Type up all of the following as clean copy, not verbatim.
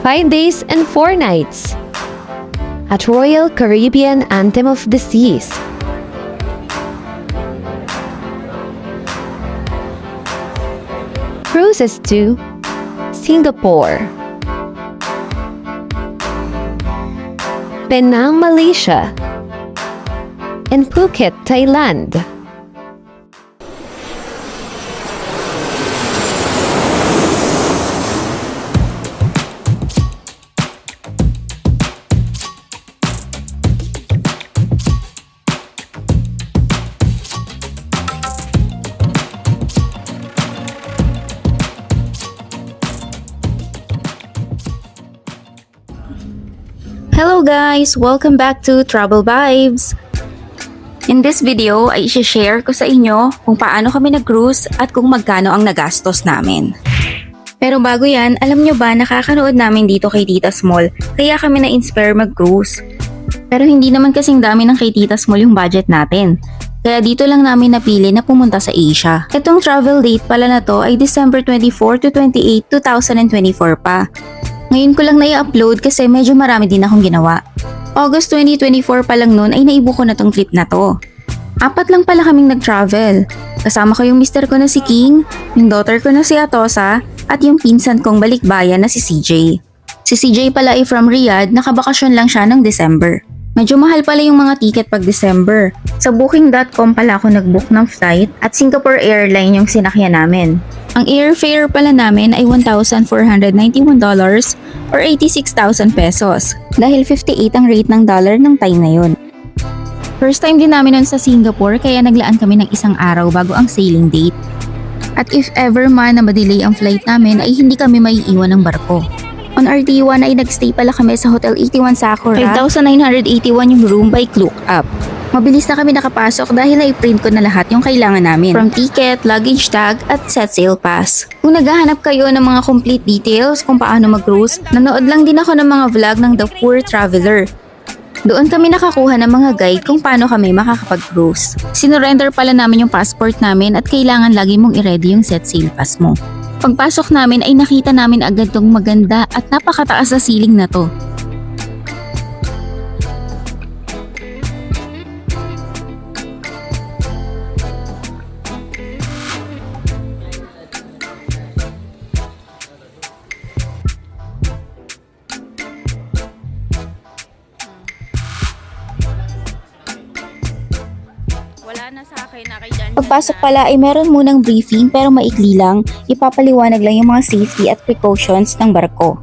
5 days and 4 nights at Royal Caribbean Anthem of the Seas. Cruises to Singapore, Penang, Malaysia, and Phuket, Thailand. Hello guys! Welcome back to Travel Vibes! In this video ay isi-share ko sa inyo kung paano kami nag-cruise at kung magkano ang nagastos namin. Pero bago yan, alam nyo ba nakakanood namin dito kay Tita Small kaya kami na-inspire mag-cruise. Pero hindi naman kasing dami ng kay Tita Small yung budget natin. Kaya dito lang namin napili na pumunta sa Asia. Itong travel date pala na to ay December 24 to 28, 2024 pa. Ngayon ko lang na-i-upload kasi medyo marami din akong ginawa. August 2024 pa lang noon ay naibo ko na tong trip na to. 4 lang pala kaming nag-travel. Kasama ko yung mister ko na si King, yung daughter ko na si Atosa, at yung pinsan kong balikbayan na si CJ. Si CJ pala ay from Riyadh, nakabakasyon lang siya ng December. Medyo mahal pala yung mga ticket pag December. Sa booking.com pala ako nag-book ng flight at Singapore Airline yung sinakyan namin. Ang airfare pala namin ay $1,491 or 86,000 pesos dahil 58 ang rate ng dollar ng time na yun. First time din namin nun sa Singapore kaya naglaan kami ng isang araw bago ang sailing date. At if ever man na madelay ang flight namin ay hindi kami maiiwan ng barko. On RT1 ay nagstay pala kami sa Hotel 81 Sakura. 5,981 yung room by Klook Up. Mabilis na kami nakapasok dahil na-print ko na lahat yung kailangan namin. From ticket, luggage tag, at set sail pass. Kung naghahanap kayo ng mga complete details kung paano mag-cruise, nanood lang din ako ng mga vlog ng The Poor Traveler. Doon kami nakakuha ng mga guide kung paano kami makakapag-cruise. Sinurrender pala namin yung passport namin at kailangan lagi mong i-ready yung set sail pass mo. Pagpasok namin ay nakita namin agad tong maganda at napakataas na ceiling na to. Pagpasok pala ay meron munang briefing pero maikli lang, ipapaliwanag lang yung mga safety at precautions ng barko.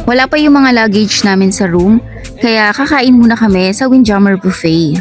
Wala pa yung mga luggage namin sa room, kaya kakain muna kami sa Windjammer Buffet.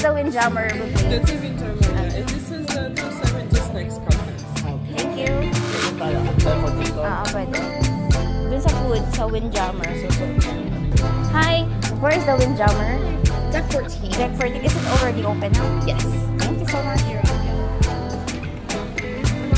The Windjammer Buffet. That's a Windjammer, yeah. And this is 270 snacks cover. Thank you. Pwede. Dun sa food, sa Windjammer. Hi, where is the Windjammer? Deck 14. Deck 14. Is it already open now? Yes. Thank you so much.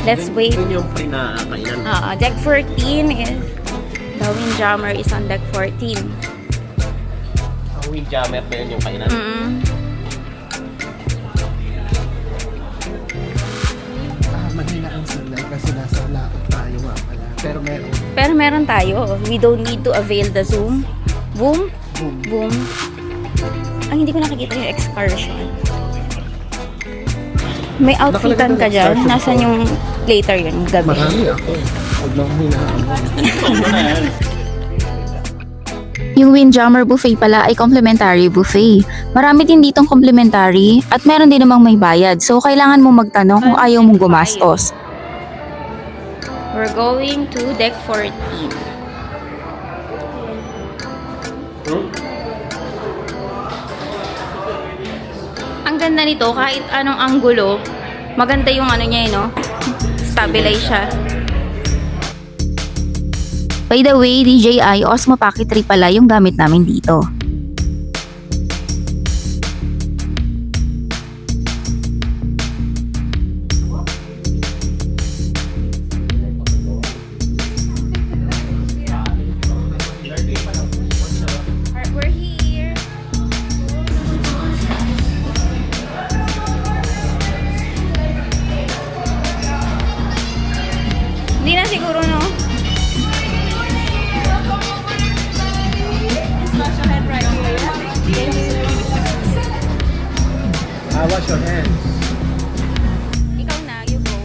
Let's wait. Yun yung pinakainan. Deck 14 is... The Windjammer is on Deck 14. Ang Windjammer na yun yung kainan. Mahina ang signal kasi nasa laot tayo nga pala. Pero meron tayo. We don't need to avail the Zoom. Boom? Boom. Ang hindi ko nakikita yung excursion. May outfitan ka dyan. Nasaan yung later yun? Gabi. Marami ako. Huwag lang hinaan. Yung Windjammer Buffet pala ay complimentary buffet. Marami din ditong complimentary at meron din namang may bayad. So kailangan mo magtanong kung ayaw mong gumastos. We're going to Deck 14. Ang ganda nito kahit anong anggulo, maganda yung ano niya, no? Stabilize siya. By the way, DJI Osmo Pocket 3 pala yung gamit namin dito. Wash your hands. Ikaw na, you go.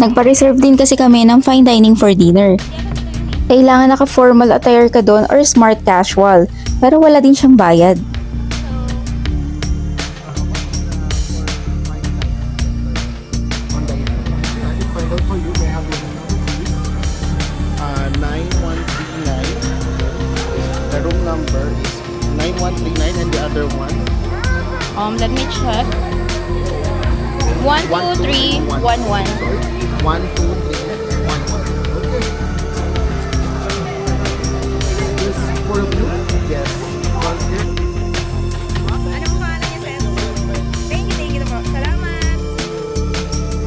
Nagpa-reserve din kasi kami ng fine dining for dinner. Kailangan naka-formal attire ka doon or smart casual. Pero wala din siyang bayad. Find out for you, may have your 9139. The room number is 9139 and the other one. Let me check. 12311. 12311. This for you? Yes. Anong pangalan niya, sir? Thank you po. Salamat.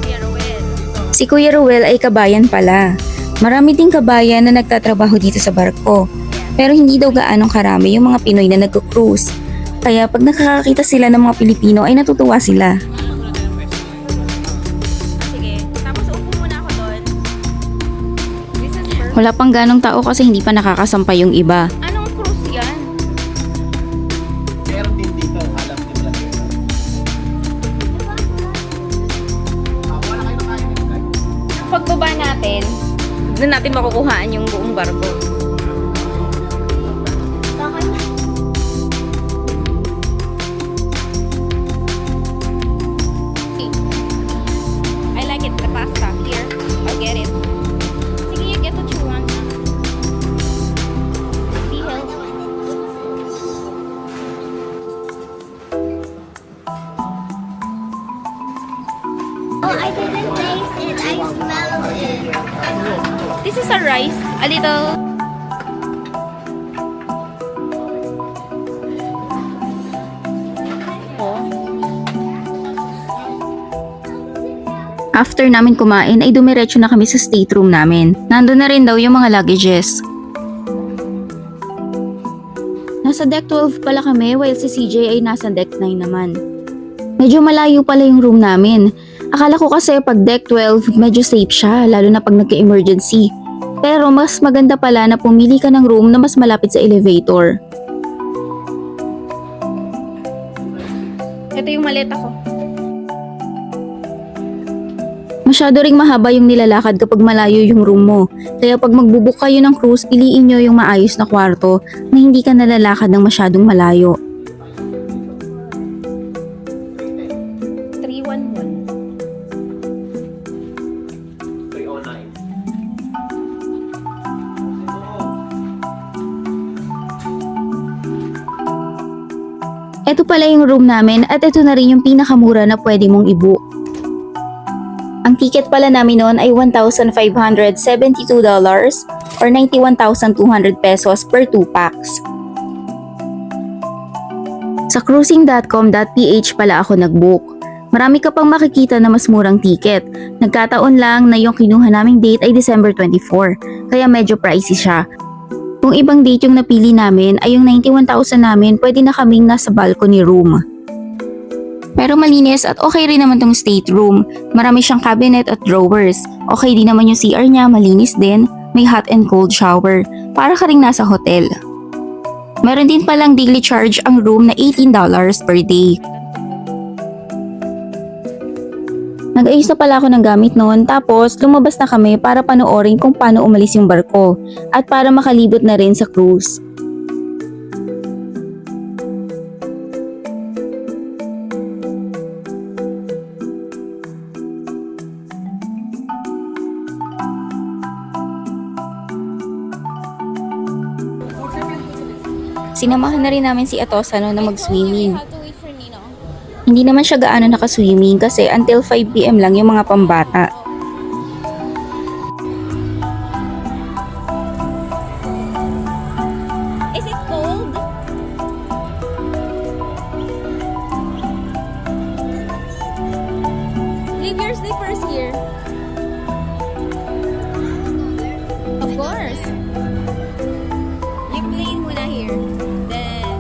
Kuya Ruel. Si Kuya Ruel ay kabayan pala. Marami ding kabayan na nagtatrabaho dito sa barko. Pero hindi daw gaanong karami yung mga Pinoy na nagko-cruise. Kaya pag nakakakita sila ng mga Pilipino ay natutuwa sila. Sige, tapos upo muna ako doon. Wala pang ganong tao kasi hindi pa nakakasampay yung iba. Anong cruise yan? Meron din dito. Alam din lang yun. Wala kayo nakain ng guys. Pagbaba natin, doon natin makukuhaan yung buong barko. I like it, the pasta. Here, I'll get it. Sige, you get what you want. Be healthy. Oh, I didn't taste it. I smelled it. This is a rice, a little. After namin kumain ay dumiretso na kami sa stateroom namin. Nandun na rin daw yung mga luggages. Nasa deck 12 pala kami while si CJ ay nasa deck 9 naman. Medyo malayo pala yung room namin. Akala ko kasi pag deck 12 medyo safe siya lalo na pag nagka-emergency. Pero mas maganda pala na pumili ka ng room na mas malapit sa elevator. Ito yung maleta ko. Masyado ring mahaba yung nilalakad kapag malayo yung room mo. Kaya pag magbubook kayo ng cruise, piliin nyo yung maayos na kwarto na hindi ka nalalakad ng masyadong malayo. 311. 309. Ito pala yung room namin at ito na rin yung pinakamura na pwede mong i-book. Ang ticket pala namin noon ay $1,572 or 91,200 pesos per 2 packs. Sa cruising.com.ph pala ako nag-book. Marami ka pang makikita na mas murang ticket. Nagkataon lang na yung kinuha naming date ay December 24, kaya medyo pricey siya. Kung ibang date yung napili namin ay yung 91,000 namin, pwede na kaming nasa balcony room. Pero malinis at okay rin naman tong stateroom. Marami siyang cabinet at drawers. Okay din naman yung CR niya, malinis din. May hot and cold shower. Para ka ring nasa hotel. Meron din palang daily charge ang room na $18 per day. Nag-ayos na pala ako ng gamit noon tapos lumabas na kami para panoorin kung paano umalis yung barko at para makalibot na rin sa cruise. Sinamahan na rin namin si Atosa na mag-swimming. Hindi naman siya gaano naka-swimming kasi until 5 PM lang yung mga pambata. Is it cold? Leave your slippers here. Of course. You play muna here. Then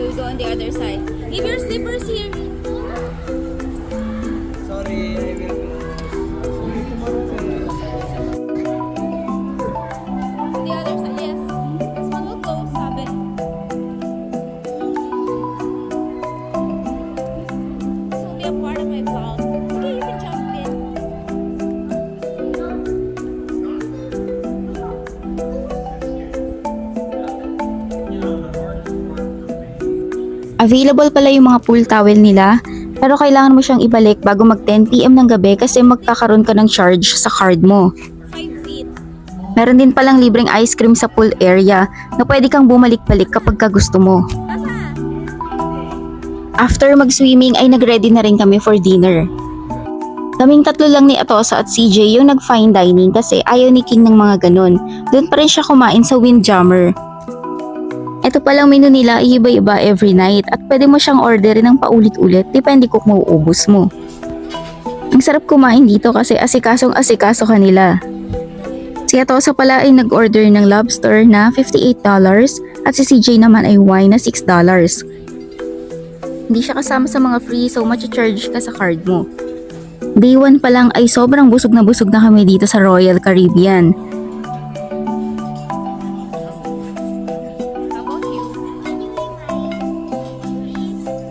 we'll go on the other side. Leave your slippers here. Sorry, I will. The other side, yes. This one will go 7. Available pala yung mga pool towel nila, pero kailangan mo siyang ibalik bago mag 10 PM ng gabi kasi magkakaroon ka ng charge sa card mo. Meron din palang libreng ice cream sa pool area na pwede kang bumalik-balik kapag ka gusto mo. After mag-swimming ay nag-ready na rin kami for dinner. Kaming tatlo lang ni Atosa at CJ yung nag-fine dining kasi ayaw ni King ng mga ganun. Doon pa rin siya kumain sa Windjammer. Ito palang menu nila ay iba-iba every night at pwede mo siyang orderin ng paulit-ulit depende kung mauubos mo. Ang sarap kumain dito kasi asikasong-asikaso kanila. Si Atosa pala ay nag-order ng lobster na $58 at si CJ naman ay wine na $6. Hindi siya kasama sa mga free so charge ka sa card mo. Day 1 pa lang ay sobrang busog na kami dito sa Royal Caribbean.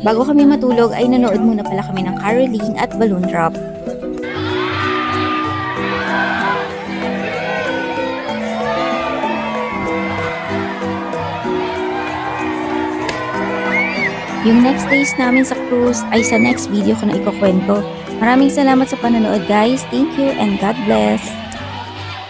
Bago kami matulog ay nanood muna pala kami ng caroling at balloon drop. Yung next days namin sa cruise ay sa next video ko na ikukwento. Maraming salamat sa panonood guys. Thank you and God bless.